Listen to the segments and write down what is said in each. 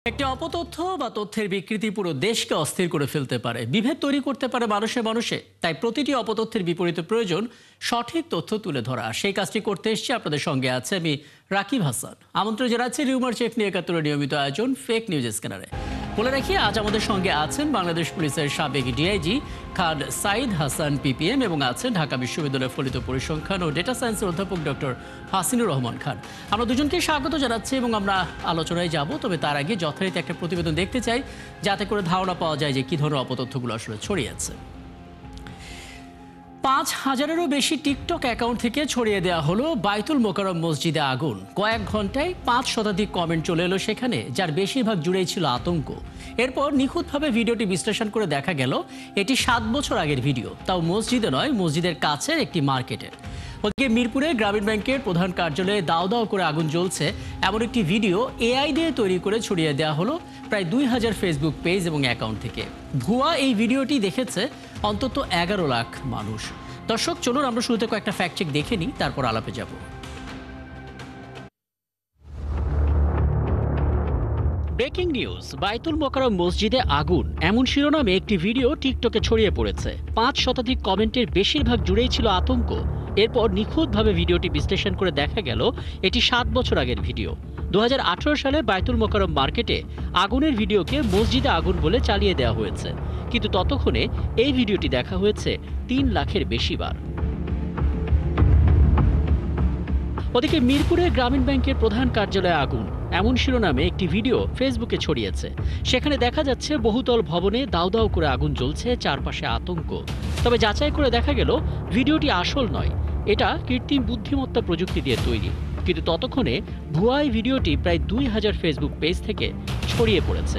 একটি অপতথ্য বা তথ্যের বিকৃতি পুরো দেশকে অস্থির করে ফেলতে পারে, বিভেদ তৈরি করতে পারে মানুষে মানুষে। তাই প্রতিটি অপতথ্যের বিপরীতে প্রয়োজন সঠিক তথ্য তুলে ধরা। সেই কাজটি করতে এসেছি, আপনাদের সঙ্গে আছে আমি রাকিব হাসান। আমন্ত্রণ জানাচ্ছি রিউমার চেক নিয়ে ৭১-এর নিয়মিত আয়োজন ফেক নিউজ স্ক্যানারে। বলে রাখি, আজ আমাদের সঙ্গে আছেন বাংলাদেশ পুলিশের সাবেক ডিআইজি খান সাইদ হাসান পিপিএম এবং আছেন ঢাকা বিশ্ববিদ্যালয়ের ফলিত পরিসংখ্যান ও ডেটা সায়েন্সের অধ্যাপক ডক্টর হাসিনুর রহমান খান। আমরা দুজনকে স্বাগত জানাচ্ছি এবং আমরা আলোচনায় যাব। তবে তার আগে যথারীতি একটা প্রতিবেদন দেখতে চাই, যাতে করে ধারণা পাওয়া যায় যে কী ধরনের অপতথ্যগুলো আসলে ছড়িয়েছে। ৫,০০০-এরও বেশি টিকটক অ্যাকাউন্ট থেকে ছড়িয়ে দেওয়া হলো বাইতুল মোকাররম মসজিদে আগুন। কয়েক ঘন্টায় ৫ শতাধিক কমেন্ট চলে এলো সেখানে, যার বেশিরভাগ জুড়েই ছিল আতঙ্ক। এরপর নিখুঁতভাবে ভিডিওটি বিশ্লেষণ করে দেখা গেল এটি ৭ বছর আগের ভিডিও, তাও মসজিদে নয়, মসজিদের কাছের একটি মার্কেটের। ওদিকে মিরপুরে গ্রামীণ ব্যাংকের প্রধান কার্যালয়ে দাও দাও করে আগুন জ্বলছে এমন একটি ভিডিও এআই দিয়ে তৈরি করে ছড়িয়ে দেওয়া হলো প্রায় ২,০০০ ফেসবুক পেজ এবং অ্যাকাউন্ট থেকে। ভুয়া এই ভিডিওটি দেখেছে অন্তত ১১ লাখ মানুষ। দর্শক, চলুন আমরা শুরুতে কয়েকটা ফ্যাক্ট চেক দেখে নিই, তারপর আলাপে যাব। ব্রেকিং নিউজ, বাইতুল মোকাররম মসজিদে আগুন এমন শিরোনামে একটি ভিডিও টিকটকে ছড়িয়ে পড়েছে। ৫ শতাধিক কমেন্টের বেশিরভাগ জুড়েই ছিল আতঙ্ক। এরপর নিখুঁতভাবে ভিডিওটি বিশ্লেষণ করে দেখা গেল এটি ৭ বছর আগের ভিডিও। ২০১৮ সালে বাইতুল মোকাররম মার্কেটে আগুনের ভিডিওকে মসজিদে আগুন বলে চালিয়ে দেওয়া হয়েছে, কিন্তু ততক্ষণে এই ভিডিওটি দেখা হয়েছে ৩ লাখের বেশি বার। ওদিকে মিরপুরে গ্রামীণ ব্যাংকের প্রধান কার্যালয়ে আগুন এমন শিরোনামে একটি ভিডিও ফেসবুকে ছড়িয়েছে। সেখানে দেখা যাচ্ছে বহুতল ভবনে দাউ দাউ করে আগুন জ্বলছে, চারপাশে আতঙ্ক। তবে যাচাই করে দেখা গেল ভিডিওটি আসল নয়, এটা কৃত্রিম বুদ্ধিমত্তা প্রযুক্তি দিয়ে তৈরি। কিন্তু ততক্ষণে ভুয়া এই ভিডিওটি প্রায় ২,০০০ ফেসবুক পেজ থেকে ছড়িয়ে পড়েছে।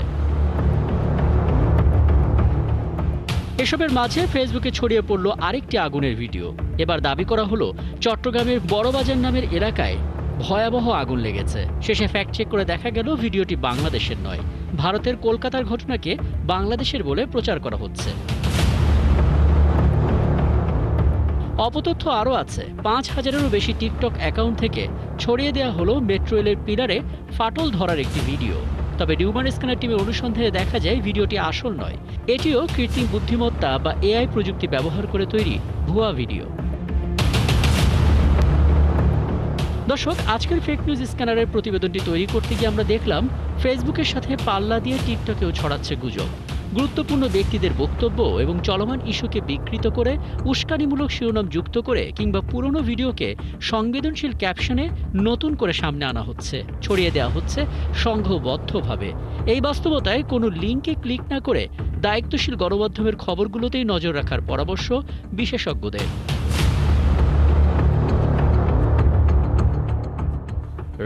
এসবের মাঝে ফেসবুকে ছড়িয়ে পড়ল আরেকটি আগুনের ভিডিও। এবার দাবি করা হলো চট্টগ্রামের বড়বাজার নামের এলাকায় ভয়াবহ আগুন লেগেছে। শেষে ফ্যাক্ট চেক করে দেখা গেল ভিডিওটি বাংলাদেশের নয়, ভারতের কলকাতার ঘটনাকে বাংলাদেশের বলে প্রচার করা হচ্ছে। অপতথ্য আরও আছে। ৫,০০০-এরও বেশি টিকটক অ্যাকাউন্ট থেকে ছড়িয়ে দেওয়া হলো মেট্রো রেলের পিলারে ফাটল ধরার একটি ভিডিও। তবে রিউমার স্ক্যানার টিমের অনুসন্ধানে দেখা যায় ভিডিওটি আসল নয়, এটিও কৃত্রিম বুদ্ধিমত্তা বা এআই প্রযুক্তি ব্যবহার করে তৈরি ভুয়া ভিডিও। দর্শক, আজকের ফেক নিউজ স্ক্যানারের প্রতিবেদনটি তৈরি করতে গিয়ে আমরা দেখলাম ফেসবুকের সাথে পাল্লা দিয়ে টিকটকেও ছড়াচ্ছে গুজব। গুরুত্বপূর্ণ ব্যক্তিদের বক্তব্য এবং চলমান ইস্যুকে বিকৃত করে উস্কানিমূলক শিরোনাম যুক্ত করে কিংবা পুরনো ভিডিওকে সংবেদনশীল ক্যাপশনে নতুন করে সামনে আনা হচ্ছে, ছড়িয়ে দেওয়া হচ্ছে সংঘবদ্ধভাবে। এই বাস্তবতায় কোনো লিঙ্কে ক্লিক না করে দায়িত্বশীল গণমাধ্যমের খবরগুলোতেই নজর রাখার পরামর্শ বিশেষজ্ঞদের।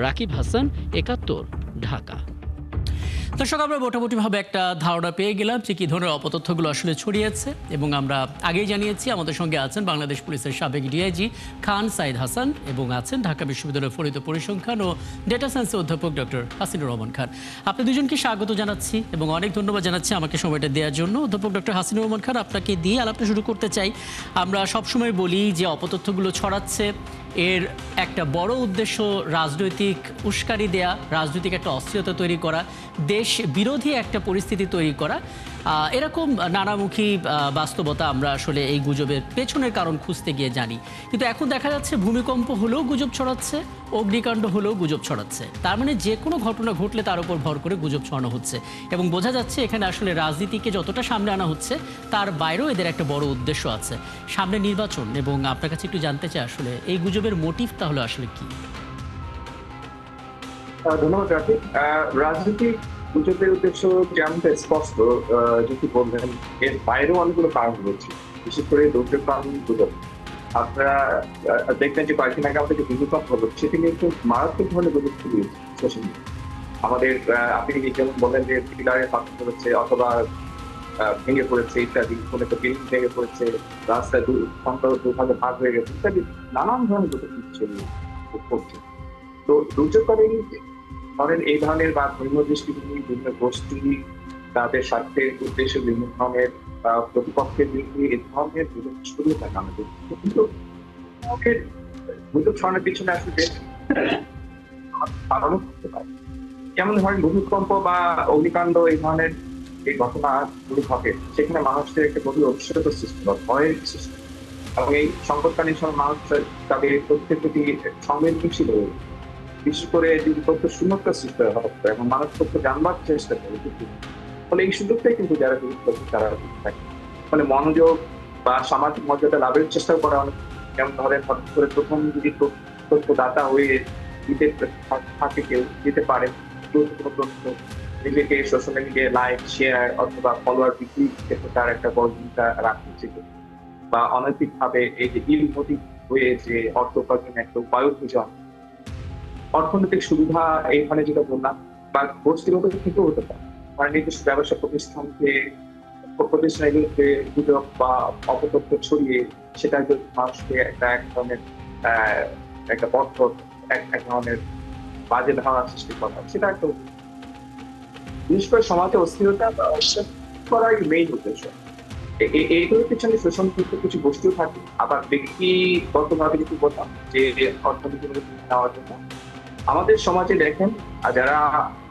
রাকিব হাসান, ৭১, ঢাকা। দর্শক, আমরা মোটামুটিভাবে একটা ধারণা পেয়ে গেলাম যে কী ধরনের অপতথ্যগুলো আসলে ছড়িয়েছে, এবং আমরা আগেই জানিয়েছি আমাদের সঙ্গে আছেন বাংলাদেশ পুলিশের সাবেক ডিআইজি খান সাইদ হাসান এবং আছেন ঢাকা বিশ্ববিদ্যালয়ের ফলিত পরিসংখ্যান ও ডেটা সায়েন্সের অধ্যাপক ডক্টর হাসিনুর রহমান খান। আপনি দুজনকে স্বাগত জানাচ্ছি এবং অনেক ধন্যবাদ জানাচ্ছি আমাকে সময়টা দেওয়ার জন্য। অধ্যাপক ডক্টর হাসিনুর রহমান খান, আপনাকে দিয়ে আলাপটা শুরু করতে চাই। আমরা সবসময় বলি যে অপতথ্যগুলো ছড়াচ্ছে, এর একটা বড় উদ্দেশ্য রাজনৈতিক উস্কানি দেয়া, রাজনৈতিক একটা অস্থিরতা তৈরি করা, দেশ বিরোধী একটা পরিস্থিতি তৈরি করা। এরকম নানামুখী বাস্তবতা আমরা আসলে এই গুজবের পেছনের কারণ খুঁজতে গিয়ে জানি। কিন্তু এখন দেখা যাচ্ছে ভূমিকম্প হলেও গুজব ছড়াচ্ছে, অগ্নিকাণ্ড হলেও গুজব ছড়াচ্ছে। তার মানে যে কোনো ঘটনা ঘটলে তার উপর ভর করে গুজব ছড়ানো হচ্ছে, এবং বোঝা যাচ্ছে এখানে আসলে রাজনীতিকে যতটা সামনে আনা হচ্ছে তার বাইরেও এদের একটা বড় উদ্দেশ্য আছে, সামনে নির্বাচন। এবং আপনার কাছে একটু জানতে চাই আসলে এই গুজবের মোটিভ তাহলে আসলে কি? ধন্যবাদ রাকিব। রাজনৈতিক গুজবের উদ্দেশ্য যেমনটা স্পষ্ট, যদি বললেন, এর বাইরেও অনেকগুলো কারণ রয়েছে, বিশেষ করে দুর্যোগ কারণ গুজব। আপনারা দেখবেন যে কয়েকদিন আগে আমাদের যে ভূমিকম্প হলো, সেটি কিন্তু মারাত্মক ধরনের গুজব ছড়িয়েছে সোশ্যাল মিডিয়া। আমাদের আপনি যেমন বললেন যে পিলারে ফাটল পড়েছে অথবা ভেঙে পড়েছে ইত্যাদি, কোনো একটা বিল্ডিং ভেঙে পড়েছে, রাস্তায় দুভাগে ভাগ হয়ে গেছে ইত্যাদি, নানান ধরনের গুজব ছড়িয়ে পড়ছে। তো দুর্যোগকালীন ধরেন এই ধরনের বা ভিন্ন দৃষ্টিভঙ্গি, বিভিন্ন গোষ্ঠী তাদের স্বার্থের উদ্দেশ্যে বিভিন্ন ধরনের প্রতিপক্ষের বিরুদ্ধে এই ধরনের গুজব ছড়িয়ে থাকে আমাদের। কিন্তু গুজব ছড়ানোর পিছনে আসলে কারণও থাকতে পারে। যেমন ধরেন ভূমিকম্প বা অগ্নিকাণ্ড এই ধরনের এই ঘটনাগুলি ঘটে, সেখানে মানুষের একটা গভীর অনিশ্চয়তা সৃষ্টি হয়, ভয়ের সৃষ্টি হয়। এবং এই সংকটকালীন সময় মানুষ তাদের তথ্যের প্রতি সংবেদনশীল হয়ে ওঠে। বিশেষ করে যদি তথ্য শূন্যতা সৃষ্টি হয় এবং মানুষ তথ্য জানবার চেষ্টা করে, ফলে এই সুযোগটাই কিন্তু যারা গুরুত্ব তারা থাকে। ফলে মনোযোগ বা সামাজিক মর্যাদা লাভের চেষ্টাও করা অনেক, যেমন ধরেন হঠাৎ করে প্রথম যদি তথ্যদাতা হয়ে দিতে থাকে, কেউ দিতে পারে গুরুত্বপূর্ণ তথ্য, নিজেকে সোশ্যাল মিডিয়ায় লাইক শেয়ার অথবা ফলোয়ার বৃদ্ধির ক্ষেত্রে তার একটা বড় ভূমিকা রাখা উচিত। বা অনৈতিক ভাবে এই যে ইলমোটিভ হয়ে যে অর্থ উপার্জনের একটা উপায় খুঁজে, অর্থনৈতিক সুবিধা এইখানে যেটা বললাম, বা গোষ্ঠীগত থেকেও হতে পারে, মানে নিজস্ব ব্যবসা প্রতিষ্ঠানগুলোতে গুজব বা অপতথ্য ছড়িয়ে সেটা মানুষকে একটা এক ধরনের একটা বদ্ধ এক ধরনের বাজে ধারণা সৃষ্টি করা, সেটা একটা বিশেষ করে সমাজে অস্থিরতা বা অস্বীকার করাই মেইন উদ্দেশ্য। এইগুলোর পিছনে শোষণ করতে কিছু গোষ্ঠীও থাকে, আবার ব্যক্তিগতভাবে যদি বলতাম যে অর্থনীতি নেওয়ার জন্য আমাদের সমাজে দেখেন যারা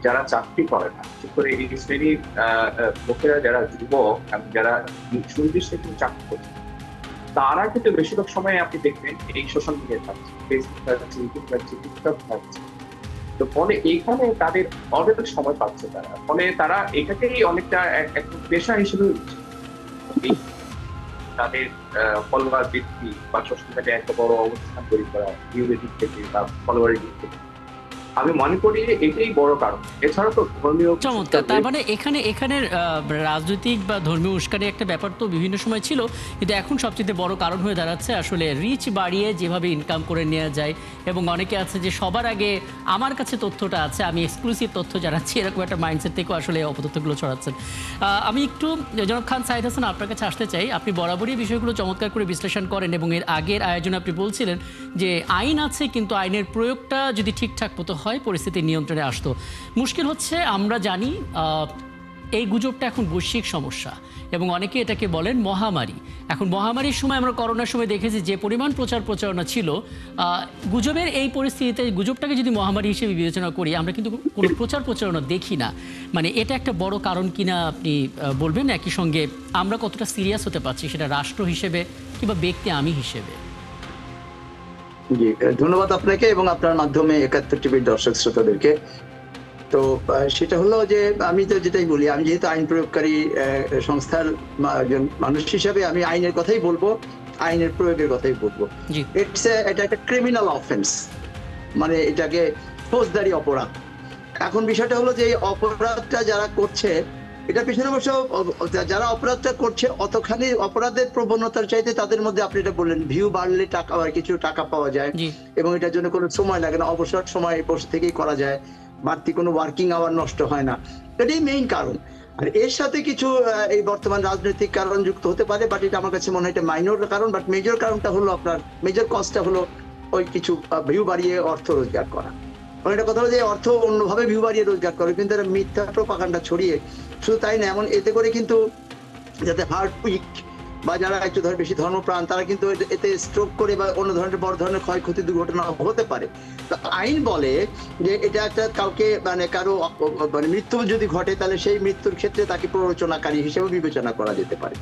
যারা চাকরি করে না, বিশেষ করে এই শ্রেণীর লোকেরা যারা যুবক এবং যারা সুনির্দিষ্ট কিন্তু চাকরি করছে, তারা কিন্তু বেশিরভাগ সময় আপনি দেখবেন এই সোশ্যাল মিডিয়া থাকছে, ফেসবুক থাকছে, ইউটিউব থাকছে, টিকটক থাকছে। তো ফলে এইখানে তাদের অনেক সময় পাচ্ছে তারা, ফলে তারা এটাকেই অনেকটা এক পেশা হিসেবে তাদের ফলোয়ার বৃদ্ধি বা সোশ্যাল মিডিয়ায় একটা বড় অবস্থান তৈরি করা, ভিউয়ের দিক থেকে বা ফলোয়ারের দিক থেকে, আমি মনে করি এটাই বড় কারণ। এছাড়া তো ধর্মীয় চমৎকার। তার মানে এখানে এখানের রাজনৈতিক বা ধর্মীয় উস্কানি একটা ব্যাপার তো বিভিন্ন সময় ছিল, কিন্তু এখন সবচেয়ে বড় কারণ হয়ে দাঁড়াচ্ছে আসলে রিচ বাড়িয়ে যেভাবে ইনকাম করে নেওয়া যায়। এবং অনেকে আছে যে সবার আগে আমার কাছে তথ্যটা আছে, আমি এক্সক্লুসিভ তথ্য জানাচ্ছি, এরকম একটা মাইন্ডসেট থেকেও আসলে অপতথ্যগুলো ছড়াচ্ছেন। আমি একটু জনাব খান সাঈদ হাসান আপনার কাছে আসতে চাই। আপনি বরাবরই বিষয়গুলো চমৎকার করে বিশ্লেষণ করেন এবং এর আগের আয়োজনে আপনি বলছিলেন যে আইন আছে, কিন্তু আইনের প্রয়োগটা যদি ঠিকঠাক মতো হয় পরিস্থিতি নিয়ন্ত্রণে আসতো। মুশকিল হচ্ছে আমরা জানি এই গুজবটা এখন বৈশ্বিক সমস্যা এবং অনেকে এটাকে বলেন মহামারী। এখন মহামারীর সময় আমরা করোনার সময় দেখেছি যে পরিমাণ প্রচারণা ছিল, গুজবের এই পরিস্থিতিতে গুজবটাকে যদি মহামারী হিসেবে বিবেচনা করি, আমরা কিন্তু কোনো প্রচারণা দেখি না। মানে এটা একটা বড় কারণ কিনা আপনি বলবেন? একই সঙ্গে আমরা কতটা সিরিয়াস হতে পারছি সেটা রাষ্ট্র হিসেবে কিংবা ব্যক্তি আমি হিসেবে? জি, ধন্যবাদ আপনাকে এবং আপনার মাধ্যমে ৭১ টিভির দর্শক শ্রোতাদেরকে। তো সেটা হলো যে আমি তো যেটাই বলি, আমি যেহেতু আইন প্রয়োগকারী সংস্থার একজন মানুষ হিসাবে আমি আইনের কথাই বলবো, আইনের প্রয়োগের কথাই বলবো। এটা একটা ক্রিমিনাল অফেন্স, মানে এটাকে ফৌজদারি অপরাধ। এখন বিষয়টা হলো যে এই অপরাধটা যারা করছে, এটা পিছনে অবশ্য যারা অপরাধটা করছে অতখানি অপরাধের প্রবণতার চাইতে তাদের মধ্যে আপনি এটা বললেন ভিউ বাড়লে টাকা আর কিছু টাকা পাওয়া যায় এবং এটার জন্য কোনো সময় লাগে না, অবসর সময় বসে থেকেই করা যায়, বাড়তি কোনো ওয়ার্কিং আওয়ার নষ্ট হয় না, এটাই মেইন কারণ। আর এর সাথে কিছু এই বর্তমান রাজনৈতিক কারণ যুক্ত হতে পারে, বাট এটা আমার কাছে মনে হয় এটা মাইনর কারণ। বাট মেজর কারণটা হলো আপনার মেজর কজটা হলো ওই কিছু ভিউ বাড়িয়ে অর্থ রোজগার করা। একটা কথা হলো যে অর্থ অন্যভাবে ভিউ বাড়িয়ে রোজগার করে, কিন্তু এরা মিথ্যা প্রোপাগান্ডা ছড়িয়ে, শুধু তাই না, এমন এতে করে কিন্তু যাতে হার্ট উইক বা যারা একটু বেশি ধর্মপ্রাণ তারা কিন্তু এতে স্ট্রোক করে বা অন্য ধরনের বড় ধরনের ক্ষয়ক্ষতি দুর্ঘটনা হতে পারে। তো আইন বলে যে এটা একটা কাউকে মানে কারো মানে মৃত্যু যদি ঘটে তাহলে সেই মৃত্যুর ক্ষেত্রে তাকে প্ররোচনাকারী হিসেবে বিবেচনা করা যেতে পারে।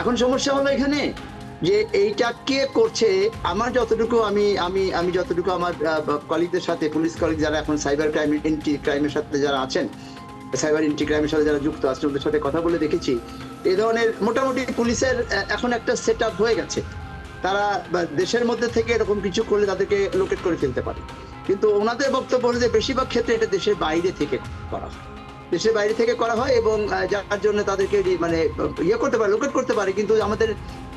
এখন সমস্যা হলো এখানে যে এইটা কে করছে। আমার যতটুকু আমি যতটুকু আমার কলিগদের সাথে, পুলিশ কলিগ যারা এখন সাইবার ক্রাইম এন্টি ক্রাইমের সাথে যারা আছেন, সাইবার এন্টি ক্রাইমের সাথে যারা যুক্ত আছেন, ওদের সাথে কথা বলে দেখেছি এই ধরনের মোটামুটি পুলিশের এখন একটা সেট আপ হয়ে গেছে। তারা দেশের মধ্যে থেকে এরকম কিছু করলে তাদেরকে লোকেট করে ফেলতে পারে, কিন্তু ওনাদের বক্তব্য হলো যে বেশিরভাগ ক্ষেত্রে এটা দেশের বাইরে থেকে করা হয়, দেশের বাইরে থেকে করা হয় এবং যার জন্য তাদেরকে মানে করতে পারে, লোকেট করতে পারে। কিন্তু আমাদের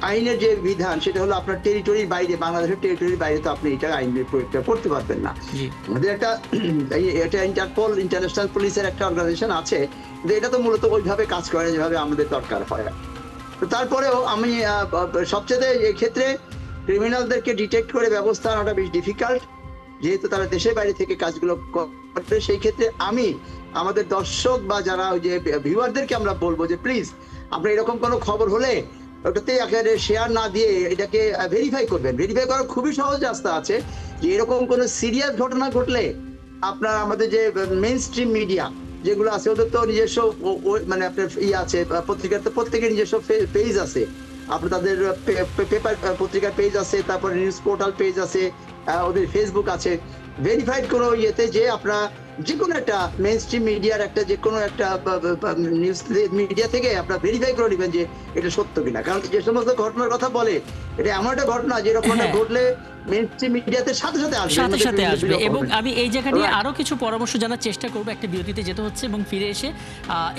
আইনের যে বিধান সেটা হলো আপনার টেরিটরির বাইরে, বাংলাদেশের টেরিটরির বাইরে তো আপনি এটা আইনের প্রয়োগটা করতে পারবেন না। আমাদের এটা ইন্টারপোল, ইন্টারন্যাশনাল পুলিশের একটা অর্গানাইজেশন আছে, কিন্তু এটা তো মূলত ওইভাবে কাজ করে যেভাবে আমাদের দরকার হয়। তো তারপরেও আমি সবচেয়ে এক্ষেত্রে ক্রিমিনালদেরকে ডিটেক্ট করে ব্যবস্থা আনাটা বেশ ডিফিকাল্ট, যেহেতু তারা দেশের বাইরে থেকে কাজগুলো করে। সেই ক্ষেত্রে আমি আমাদের দর্শক বা যারা ওই যে ভিউয়ারদেরকে আমরা বলবো যে প্লিজ আপনার এরকম কোনো খবর হলে ওটাতে একেবারে শেয়ার না দিয়ে এটাকে ভেরিফাই করবেন। ভেরিফাই করার খুবই সহজ রাস্তা আছে, যে এরকম কোনো সিরিয়াস ঘটনা ঘটলে আপনার আমাদের যে মেইন স্ট্রিম মিডিয়া যেগুলো আছে ওদের তো নিজস্ব মানে আপনার আছে, পত্রিকার তো প্রত্যেকের নিজস্ব পেজ আছে। আপনার তাদের পেপার পত্রিকার পেজ আছে, তারপরে নিউজ পোর্টাল পেজ আছে, ওদের ফেসবুক আছে। ভেরিফাইড কোনো ইয়েতে যে আপনারা যে কোনো একটা মেইন স্ট্রিম মিডিয়ার একটা যে কোনো একটা নিউজ মিডিয়া থেকে আপনারা ভেরিফাই করে নেবেন যে এটা সত্য কিনা। কারণ যে সমস্ত ঘটনার কথা বলে এটা এমন একটা ঘটনা যেরকম ঘটলে মেইন স্ট্রিম মিডিয়াতে সাথে সাথে আসবে। এবং আমি এই জায়গা নিয়ে আরো কিছু পরামর্শ জানার চেষ্টা করব। একটা বিরতিতে যেতে হচ্ছে এবং ফিরে এসে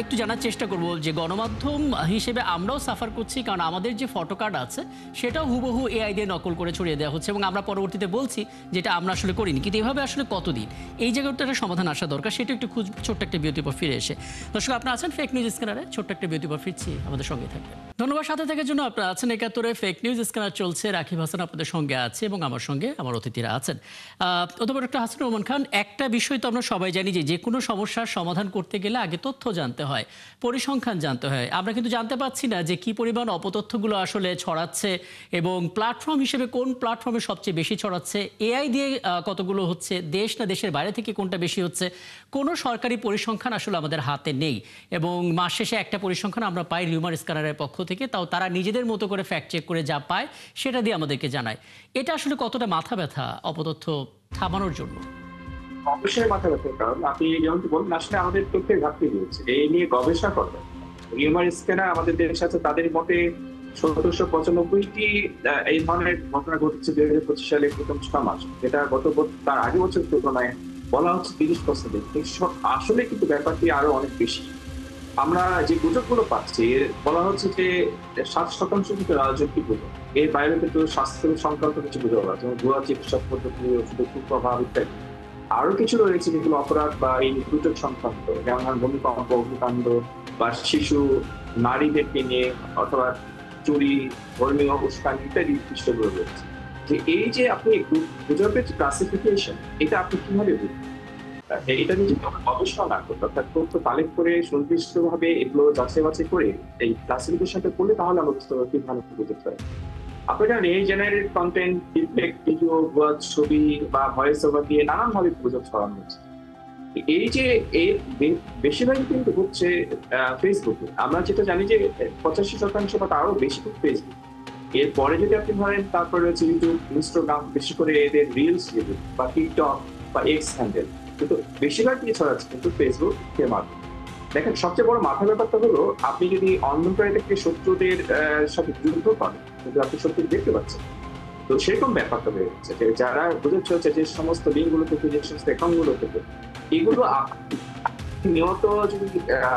একটু জানার চেষ্টা করব যে গণমাধ্যম হিসেবে আমরাও সাফার করছি, কারণ আমাদের যে ফটো কার্ড আছে সেটাও হুবহু এআই দিয়ে নকল করে ছড়িয়ে দেওয়া হচ্ছে, এবং আমরা পরবর্তীতে বলছি যেটা আমরা আসলে করিনি। কিন্তু এভাবে আসলে কতদিন এই জায়গাটা একটা সমাধান আসা দরকার, সেটা একটু ছোট্ট একটা বিরতির পর ফিরে এসে। দর্শক, আপনারা আছেন ফেক নিউজ স্ক্যানারে, ছোট্ট একটা বিরতির পর ফিরছি, আমাদের সঙ্গে থাকবেন। ধন্যবাদ সাথে থাকার জন্য। আপনারা আছেন একাত্তরে, ফেক নিউজ স্ক্যানার চলছে। রাকিব হাসান আপনাদের সঙ্গে আছে এবং আমার সঙ্গে আমার অতিথিরা আছেন। অথবা ডক্টর হাসানুর রহমান খান, একটা বিষয় তো আমরা সবাই জানি যে কোনো সমস্যার সমাধান করতে গেলে আগে তথ্য জানতে হয়, পরিসংখ্যান জানতে হয়। আমরা কিন্তু জানতে পারছি না যে কি পরিমাণ অপতথ্যগুলো আসলে ছড়াচ্ছে এবং প্ল্যাটফর্ম হিসেবে কোন প্ল্যাটফর্মে সবচেয়ে বেশি ছড়াচ্ছে, এআই দিয়ে কতগুলো হচ্ছে, দেশ না দেশের বাইরে থেকে কোনটা বেশি হচ্ছে। কোনো সরকারি পরিসংখ্যান আসলে আমাদের হাতে নেই, এবং মাস শেষে একটা পরিসংখ্যান আমরা পাই রিউমার স্ক্যানারের পক্ষ থেকে, তাও তারা নিজেদের মতো করে ফ্যাক্ট চেক করে যা পায় সেটা দিয়ে আমাদেরকে জানায়। এটা আসলে কতটা মাথা ব্যথা অপতথ্য থামানোর জন্য? অবশ্যই মাথা ব্যথার কারণ। আপনি যেমন বললেন, আসলে আমাদের তথ্যের ঘাটতি রয়েছে, এই নিয়ে গবেষণা করবে। রিউমার স্ক্যানার আমাদের দেশ আছে, তাদের মতে ১৭৯৫টি এই ধরনের ঘটনা ঘটেছে ২০২৫ সালে প্রথম ৬ মাস, যেটা তার আগে বছর তুলনায় বলা হচ্ছে ৩০%। আসলে কিন্তু ব্যাপারটি আরো অনেক বেশি। আমরা যে গুজবগুলো পাচ্ছি বলা হচ্ছে যে ৭% কিন্তু রাজনৈতিক গুজব, এর বাইরে কিন্তু স্বাস্থ্য সংক্রান্ত কিছু গুজব আছে, যেমন ভুয়া চিকিৎসা পদ্ধতি, ওষুধের কুপ্রভাব ইত্যাদি। আরো কিছু রয়েছে যেগুলো অপরাধ বা এই দুর্যোগ সংক্রান্ত, যেমন ভূমিকম্প, অগ্নিকাণ্ড বা শিশু, নারীদেরকে নিয়ে, অথবা চুরি, ধর্মীয় উস্কানি ইত্যাদি বিষয়গুলো রয়েছে। যে এই যে আপনি গুজবের ক্লাসিফিকেশন, এটা আপনি কিভাবে বুঝবেন? এটা নিয়ে যদি আমরা গবেষণা না করি, অর্থাৎ তথ্য কালেক্ট করে সুনির্দিষ্টভাবে এগুলো যাচাই বাছাই করে এই ক্লাসিফিকেশনটা করলে, তাহলে আমরা বুঝতে পারবো কি ধরনের গুজব হয়। আপনি জানেন এই জেনারেটেড কন্টেন্ট, ডিফেক্ট ভিডিও, ছবি বা ভয়েস ওভার দিয়ে নানানভাবে গুজব ছড়ানো হচ্ছে। এই যে বেশিরভাগই কিন্তু হচ্ছে ফেসবুকে। আমরা যেটা জানি যে 85% বা তারও বেশি ফেসবুক। এরপরে যদি আপনি ধরেন, তারপরে রয়েছে ইউটিউব, ইনস্টাগ্রাম, বিশেষ করে এদের রিলস যেগুলো, বা টিকটক বা এক্স হ্যান্ডেল। কিন্তু বেশিরভাগ কি ছড়াচ্ছে কিন্তু ফেসবুক এর মাধ্যমে। দেখেন, সবচেয়ে বড় মাথা ব্যাপারটা হলো, আপনি যদি অন্ধকারীদেরকে শত্রুদের সাথে যুদ্ধ করেন, কিন্তু আপনি শত্রু দেখতে পাচ্ছেন। তো সেরকম ব্যাপারটা হয়ে যাচ্ছে যে যারা বুঝেছে হচ্ছে যে সমস্ত লিঙ্কগুলো থেকে, যে সমস্ত অ্যাকাউন্টগুলো থেকে, এগুলো নিয়ত যদি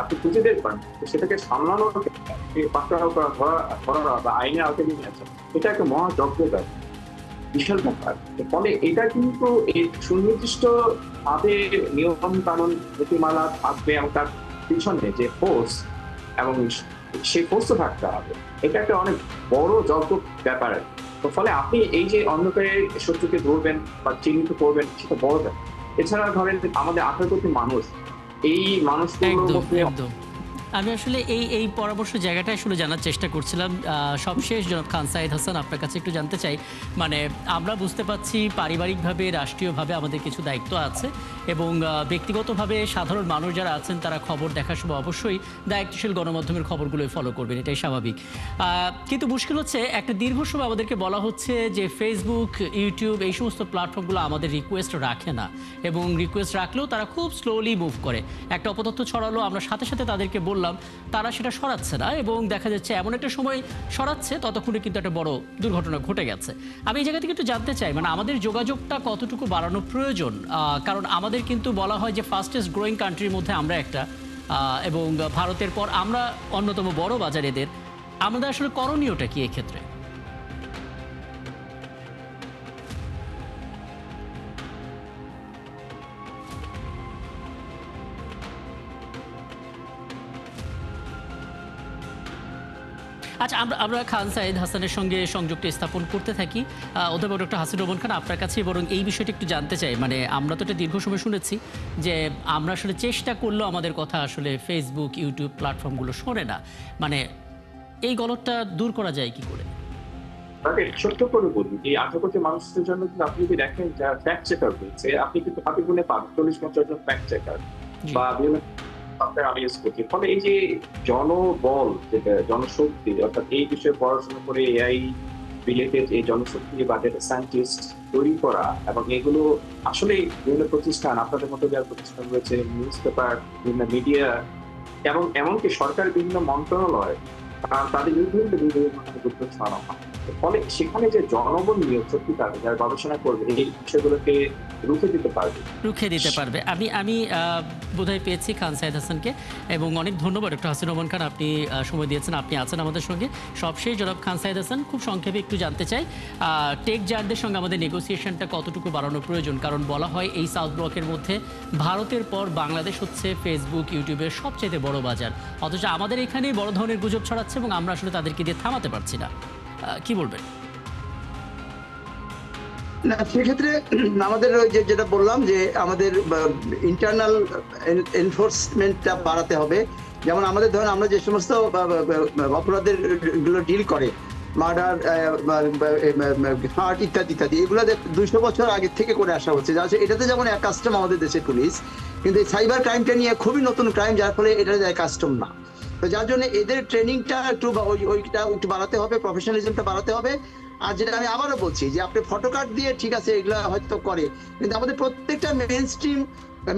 আপনি খুঁজে বের করেন, তো সেটাকে সামলানোর পাকড়াও করা বা আইনের আওতায় নিয়ে আসা, এটা একটা মহাযজ্ঞ ব্যাপার, বিশাল ব্যাপার। ফলে এটা কিন্তু এই সুনির্দিষ্ট ভাবে নিয়ম কানুন নীতিমালা থাকবে, এবং তার পিছনে যে ফোর্স, এবং সেই ফোর্সও থাকতে হবে। এটা একটা অনেক বড় যজ্ঞ ব্যাপার। তো ফলে আপনি এই যে অন্ধকারে শত্রুকে ধরবেন বা চিহ্নিত করবেন, সেটা বড় ব্যাপার। এছাড়া ধরেন আমাদের 18 কোটি মানুষ, এই মানুষগুলোর মধ্যে আমি আসলে এই পরামর্শ জায়গাটা আসলে জানার চেষ্টা করছিলাম। সবশেষ জনাব খান সাইদ হাসান, আপনার কাছে একটু জানতে চাই, মানে আমরা বুঝতে পারছি পারিবারিকভাবে, রাষ্ট্রীয়ভাবে আমাদের কিছু দায়িত্ব আছে, এবং ব্যক্তিগতভাবে সাধারণ মানুষ যারা আছেন তারা খবর দেখার সময় অবশ্যই দায়িত্বশীল গণমাধ্যমের খবরগুলোই ফলো করবেন, এটাই স্বাভাবিক। কিন্তু মুশকিল হচ্ছে, একটা দীর্ঘ সময় আমাদেরকে বলা হচ্ছে যে ফেসবুক, ইউটিউব, এই সমস্ত প্ল্যাটফর্মগুলো আমাদের রিকোয়েস্ট রাখে না, এবং রিকোয়েস্ট রাখলেও তারা খুব স্লোলি মুভ করে। একটা অপতথ্য ছড়ালো, আমরা সাথে সাথে তাদেরকে বললাম, তারা সেটা সরাচ্ছে না, এবং দেখা যাচ্ছে এমন একটা সময় সরাচ্ছে ততক্ষণে কিন্তু একটা বড় দুর্ঘটনা ঘটে গেছে। আমি এই জায়গা থেকে একটু জানতে চাই, মানে আমাদের যোগাযোগটা কতটুকু বাড়ানো প্রয়োজন, কারণ আমাদের কিন্তু বলা হয় যে ফাস্টেস্ট গ্রোয়িং কান্ট্রির মধ্যে আমরা একটা, এবং ভারতের পর আমরা অন্যতম বড় বাজার এদের। আমাদের আসলে করণীয়টা কি এক্ষেত্রে? আচ্ছা, আমরা খান সাইদ হাসানের সঙ্গে সংযোগটা স্থাপন করতে থাকি। অধ্যাপক ডক্টর হাসানুর রহমান খান, আপনার কাছে বরং এই বিষয়টা একটু জানতে চাই। মানে আমরা তো এটা দীর্ঘ সময় শুনেছি যে আমরা আসলে চেষ্টা করলেও আমাদের কথা আসলে ফেসবুক, ইউটিউব প্ল্যাটফর্মগুলো শোনে না। মানে এই গলতটা দূর করা যায় কি করে? তাকে ছোট্ট করে বলি, এই 18 কোটি মানুষের জন্য কিন্তু আপনি যদি দেখেন যারা ফ্যাক্ট চেকার হয়েছে, আপনি কিন্তু হাতে গুনে পাবেন 40-50 জন ফ্যাক্ট চেকার জি। বা বিভিন্ন সফটওয়্যার আমি ইউজ করছি। ফলে এই যে জনবল, যেটা জনশক্তি, অর্থাৎ এই বিষয়ে পড়াশোনা করে এআই রিলেটেড এই জনশক্তি বা ডেটা সায়েন্টিস্ট তৈরি করা, এবং এগুলো আসলে বিভিন্ন প্রতিষ্ঠান, আপনাদের মতো যারা প্রতিষ্ঠান রয়েছে, নিউজ পেপার, বিভিন্ন মিডিয়া, এবং এমনকি সরকারের বিভিন্ন মন্ত্রণালয়, তাদের বিরুদ্ধে বিভিন্ন উদ্যোগ ছড়ানো হয়। ফলে সেখানে যে জনবল নিয়োগ সত্যিকার যারা গবেষণা করবে এই বিষয়গুলোকে রুখে দিতে পারবে। রুখে দিতে পারবে। আমি আমি বোধহয় পেয়েছি খান সাইদ হাসানকে, এবং অনেক ধন্যবাদ ডক্টর হাসিনুর রহমান খান, আপনি সময় দিয়েছেন, আপনি আছেন আমাদের সঙ্গে। সবশেষ জনাব খান সাইদ হাসান, খুব সংক্ষেপে একটু জানতে চাই টেক জায়ান্টদের সঙ্গে আমাদের নেগোসিয়েশনটা কতটুকু বাড়ানো প্রয়োজন, কারণ বলা হয় এই সাউথ ব্লকের মধ্যে ভারতের পর বাংলাদেশ হচ্ছে ফেসবুক ইউটিউবের সবচেয়ে বড় বাজার, অথচ আমাদের এখানেই বড় ধরনের গুজব ছড়াচ্ছে এবং আমরা আসলে তাদেরকে দিয়ে থামাতে পারছি না। কি বলবেন? না, সেক্ষেত্রে আমাদের ওই যে যেটা বললাম যে আমাদের ইন্টারনাল এনফোর্সমেন্টটা বাড়াতে হবে। যেমন আমাদের ধরেন আমরা যে সমস্ত অপরাধের গুলো ডিল করে, মার্ডার, হার্ট ইত্যাদি ইত্যাদি, এগুলো 200 বছর আগে থেকে করে আসা হচ্ছে, যা হচ্ছে এটাতে যেমন এক কাস্টম আমাদের দেশের পুলিশ, কিন্তু এই সাইবার ক্রাইমটা নিয়ে খুবই নতুন ক্রাইম, যার ফলে এটা যায় কাস্টম না। তো যার জন্য এদের ট্রেনিংটা একটু ওইটা একটু বাড়াতে হবে, প্রফেশনালিজমটা বাড়াতে হবে। আর যেটা আমি আবারও বলছি যে আপনি ফটো কার্ড দিয়ে ঠিক আছে এগুলা হয়তো করে, কিন্তু আমাদের প্রত্যেকটা মেইন স্ট্রিম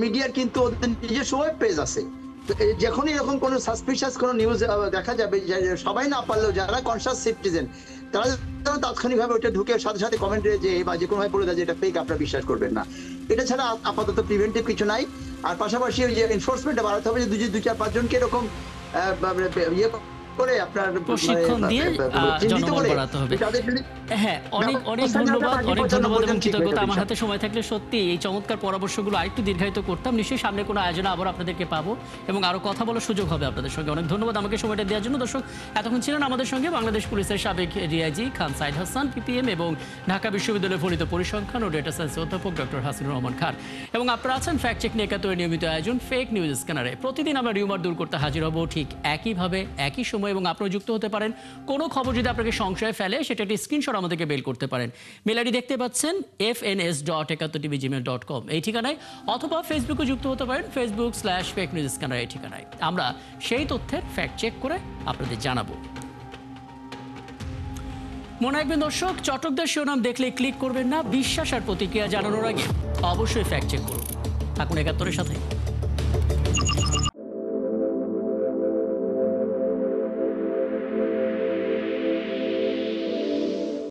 মিডিয়ার কিন্তু ওদের নিজস্ব ওয়েব পেজ আছে। তো যখনই এরকম কোনো সাসপিশিয়াস কোনো নিউজ দেখা যাবে, সবাই না পারলেও যারা কনসাস সিটিজেন তারা তাৎক্ষণিকভাবে ওটা ঢুকে সাথে সাথে কমেন্টে যে বা যে কোনো ভাবে বলে দেয় যে এটা ফেক, আপনারা বিশ্বাস করবেন না। এটা ছাড়া আপাতত প্রিভেন্টিভ কিছু নাই। আর পাশাপাশি ওই যে এনফোর্সমেন্টটা বাড়াতে হবে, যে 2-4-5 জনকে এরকম ইয়ে করে আপনার প্রশিক্ষণ দিয়ে জনবল বাড়াতে হবে। হ্যাঁ, অনেক অনেক ধন্যবাদ, অনেক ধন্যবাদ এবং কৃতজ্ঞতা। আমার হাতে সময় থাকলে সত্যি এই চমৎকার পরামর্শগুলো আরেকটু দীর্ঘায়িত করতাম। নিশ্চয়ই সামনে কোনো আয়োজনে আবার আপনাদেরকে পাবো এবং আরো কথা বলার সুযোগ হবে আপনাদের সঙ্গে। অনেক ধন্যবাদ আমাকে সময়টা দেওয়ার জন্য। দর্শক, এতক্ষণ ছিলেন আমাদের সঙ্গে বাংলাদেশ পুলিশের সাবেক ডিআইজি খান সাইদ হাসান পিপিএম এবং ঢাকা বিশ্ববিদ্যালয়ের ফলিত পরিসংখ্যান ও ডেটা সায়েন্স অধ্যাপক ডক্টর হাসিনুর রহমান খান। এবং আপনারা আছেন ফ্যাক্ট চেক নিয়ে একাত্তরের নিয়মিত আয়োজন ফেক নিউজ স্ক্যানারে। প্রতিদিন আমরা রিউমার দূর করতে হাজির হব ঠিক একইভাবে একই সময়, এবং আপনারা যুক্ত হতে পারেন। কোনো খবর যদি আপনাকে সংশয় ফেলে সেটা একটি স্ক্রিনশট আমাদেরকে মেইল করতে পারেন। মেল আইডি দেখতে পাচ্ছেন fns.71tv@gmail.com এই ঠিকানায়, অথবা ফেসবুকে যুক্ত হতে পারেন facebook/fake news scanner এই ঠিকানায়। আমরা সেই তথ্যের ফ্যাক্ট চেক করে আপনাদের জানাবো। মনে রাখবেন দর্শক, চটকদার শিরোনাম দেখলে ক্লিক করবেন না। বিশ্বাস আর প্রতিক্রিয়া জানানোর আগে অবশ্যই ফ্যাক্ট চেক করুন। থাকুন ৭১-এর সাথে।